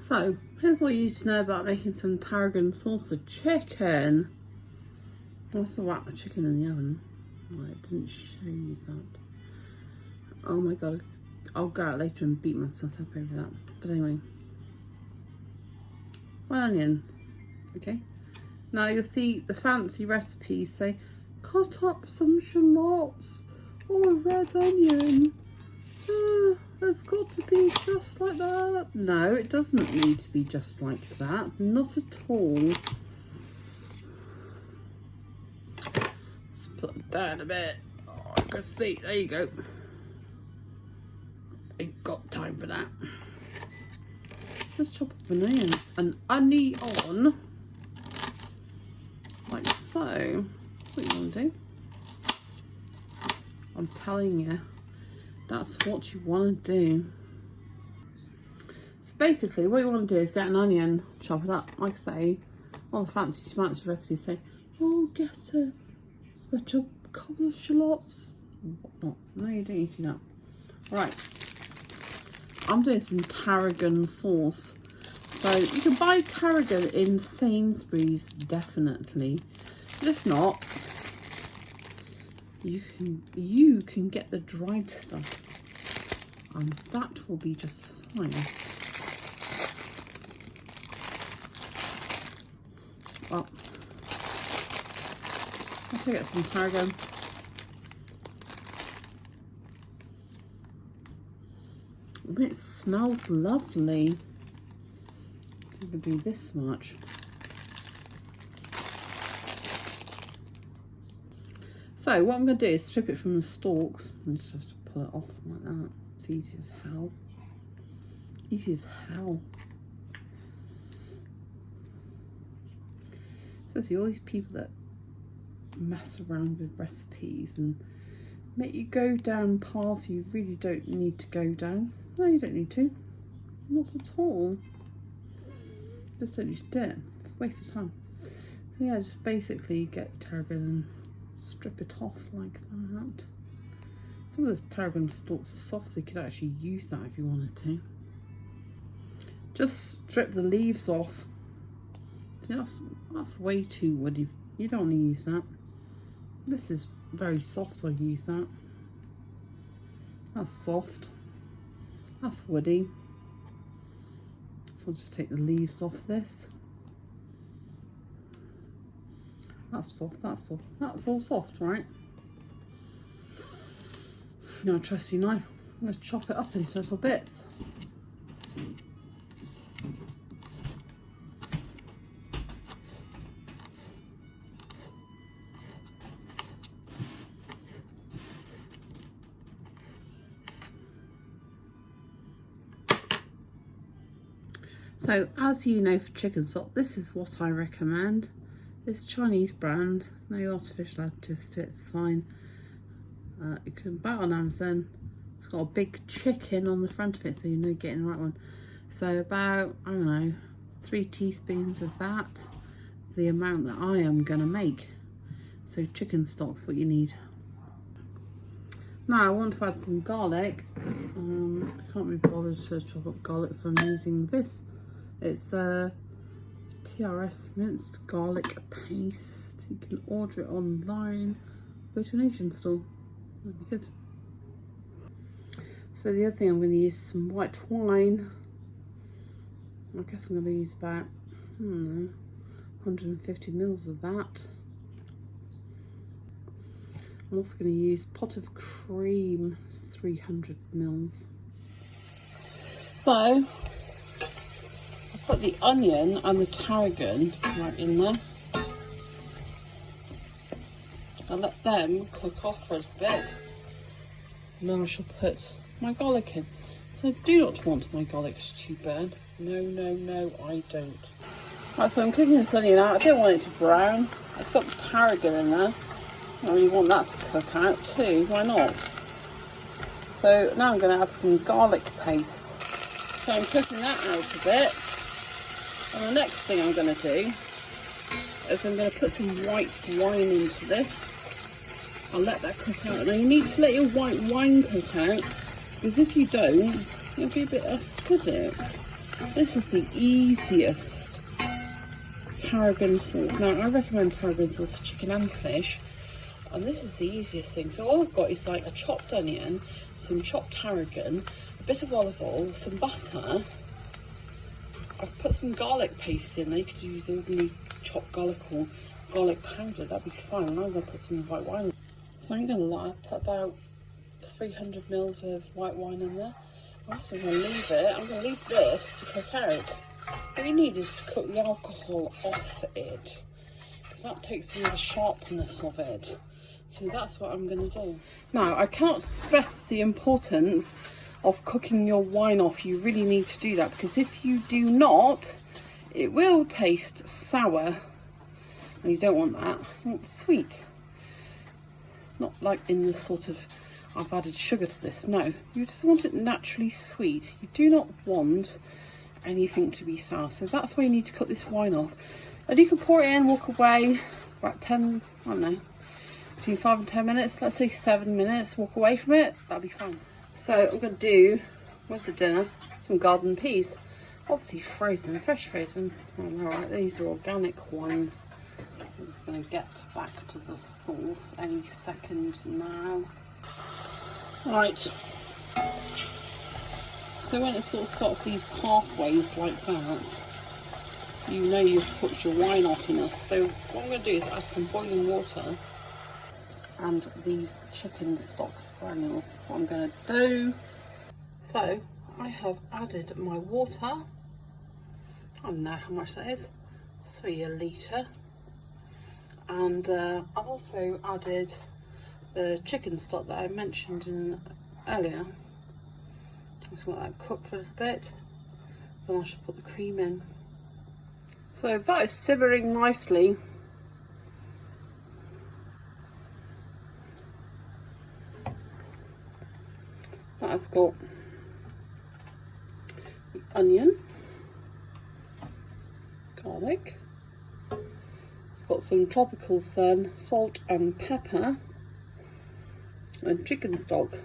So, here's what you need to know about making some tarragon sauce for chicken. What's the wrap of chicken in the oven? Oh, it didn't show you that. Oh my god, I'll go out later and beat myself up over that. But anyway, 1 onion. Okay. Now you'll see the fancy recipes say, cut up some shallots or a red onion. It's got to be just like that. No, it doesn't need to be just like that. Not at all. Let's put it down a bit. Oh, I can see. There you go. Ain't got time for that. Let's chop up an onion. Like so. That's what you want to do. I'm telling you. That's what you want to do. So basically what you want to do is get an onion, chop it up. Like I say, all the fancy schmancy recipes say, oh, get a couple of shallots. Whatnot. No, you don't need to do that. Right. I'm doing some tarragon sauce. So you can buy tarragon in Sainsbury's, definitely. But if not, you can get the dried stuff, and that will be just fine. Well, let's get some tarragon. It smells lovely. I'm gonna do this much. So what I'm going to do is strip it from the stalks and just have to pull it off like that. It's easy as hell. Easy as hell. So see all these people that mess around with recipes and make you go down paths you really don't need to go down. No, you don't need to. Not at all. Just don't need to do it. It's a waste of time. So yeah, just basically get tarragon and strip it off like that. Some of those tarragon stalks are soft, so you could actually use that if you wanted to. Just strip the leaves off. See, that's way too woody. You don't want to use that. This is very soft, so I use that. That's soft. That's woody. So I'll just take the leaves off this. That's soft, that's soft. That's all soft, right? Now, trusty knife. I'm going to chop it up into little bits. So, as you know, for chicken stock, this is what I recommend. It's a Chinese brand, no artificial additives to it, it's fine. You can buy it on Amazon. It's got a big chicken on the front of it, so you know you're getting the right one. So about, I don't know, 3 teaspoons of that, the amount that I am going to make. So chicken stock's what you need. Now I want to add some garlic. I can't be bothered to chop up garlic, so I'm using this. It's TRS minced garlic paste. You can order it online. Go to an Asian store. That'd be good. So the other thing, I'm going to use some white wine. I guess I'm going to use about, I don't know, 150 mils of that. I'm also going to use pot of cream, it's 300 mils. So put the onion and the tarragon right in there. I'll let them cook off for a bit. And then I shall put my garlic in. So I do not want my garlic to burn. No, no, no, I don't. Right, so I'm cooking this onion out. I don't want it to brown. I've got the tarragon in there. I really want that to cook out too. Why not? So now I'm going to add some garlic paste. So I'm cooking that out a bit. And the next thing I'm going to do is I'm going to put some white wine into this. I'll let that cook out. Now you need to let your white wine cook out, because if you don't, it'll be a bit acidic. This is the easiest tarragon sauce. Now, I recommend tarragon sauce for chicken and fish. And this is the easiest thing. So all I've got is like a chopped onion, some chopped tarragon, a bit of olive oil, some butter. I've put some garlic paste in there. You could use ordinary chopped garlic or garlic powder, that'd be fine. And I'm going to put some white wine in. So I'm going to put about 300 mils of white wine in there. I'm also going to leave it. I'm going to leave this to cook out. What you need is to cook the alcohol off it, because that takes away the sharpness of it. So that's what I'm going to do. Now, I cannot stress the importance of cooking your wine off. You really need to do that, because if you do not, it will taste sour. And you don't want that. You want sweet. Not like in the sort of, I've added sugar to this. No, you just want it naturally sweet. You do not want anything to be sour. So that's why you need to cut this wine off. And you can pour it in, walk away, about 10, I don't know, between 5 and 10 minutes, let's say 7 minutes, walk away from it, that'll be fine. So I'm going to do, with the dinner, some garden peas. Obviously frozen, fresh frozen. Oh, alright, these are organic wines. I'm just going to get back to the sauce any second now. Right. So when it sort of starts these pathways like that, you know you've cooked your wine off enough. So what I'm going to do is add some boiling water and these chicken stock granules. That's what I'm going to do. So I have added my water. I don't know how much that is. 3 litre. And I've also added the chicken stock that I mentioned earlier. Just let that cook for a little bit. Then I should put the cream in. So that is simmering nicely. That's got the onion, garlic. It's got some tropical sun, salt and pepper, and chicken stock.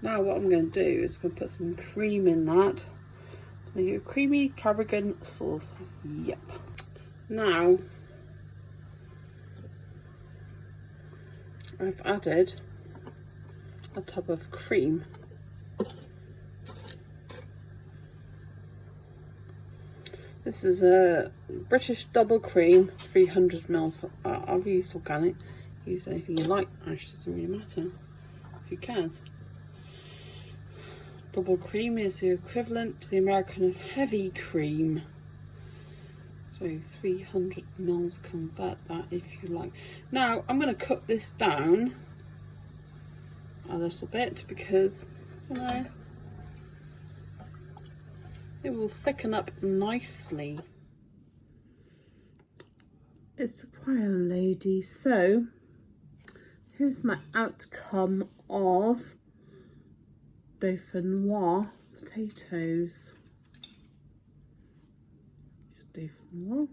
Now what I'm going to do is I'm going to put some cream in that. Make a creamy Tarragon sauce. Yep. Now I've added a tub of cream. This is a British double cream, 300 mils. I've used organic. Use anything you like. Actually, doesn't really matter. Who cares? Double cream is the equivalent to the American of heavy cream. So 300 mils, convert that if you like. Now I'm going to cook this down a little bit because, you know, it will thicken up nicely. It's a while, ladies. So here's my outcome of Dauphinoise potatoes. It's Dauphinoise.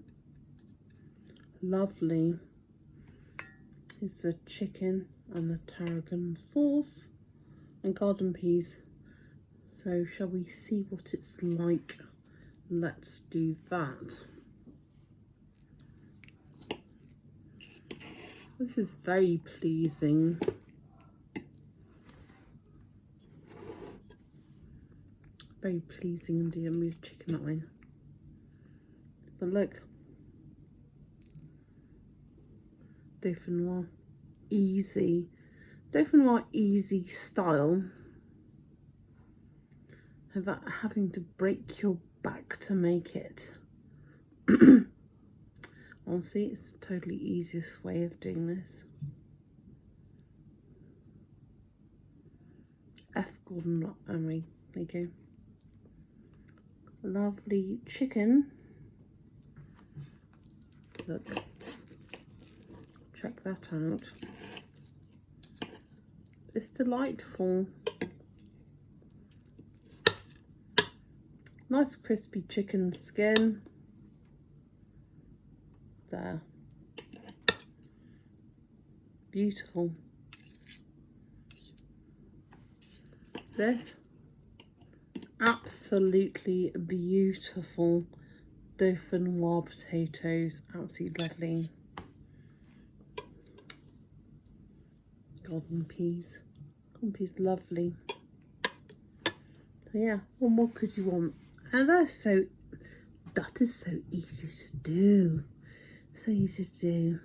Lovely. Here's the chicken and the tarragon sauce and garden peas. So shall we see what it's like? Let's do that. This is very pleasing. Very pleasing indeed. I'll move chicken that way. But look. Dauphinoise easy. Dauphinoise easy style. Without having to break your back to make it. Honestly, it's the totally easiest way of doing this. F. Gordon Ramsay. There you go. Lovely chicken. Look. Check that out. It's delightful. Nice crispy chicken skin. There. Beautiful. Absolutely beautiful dauphinoise potatoes, absolutely lovely. Golden peas, lovely. So yeah, what more could you want? And that is so easy to do. So easy to do.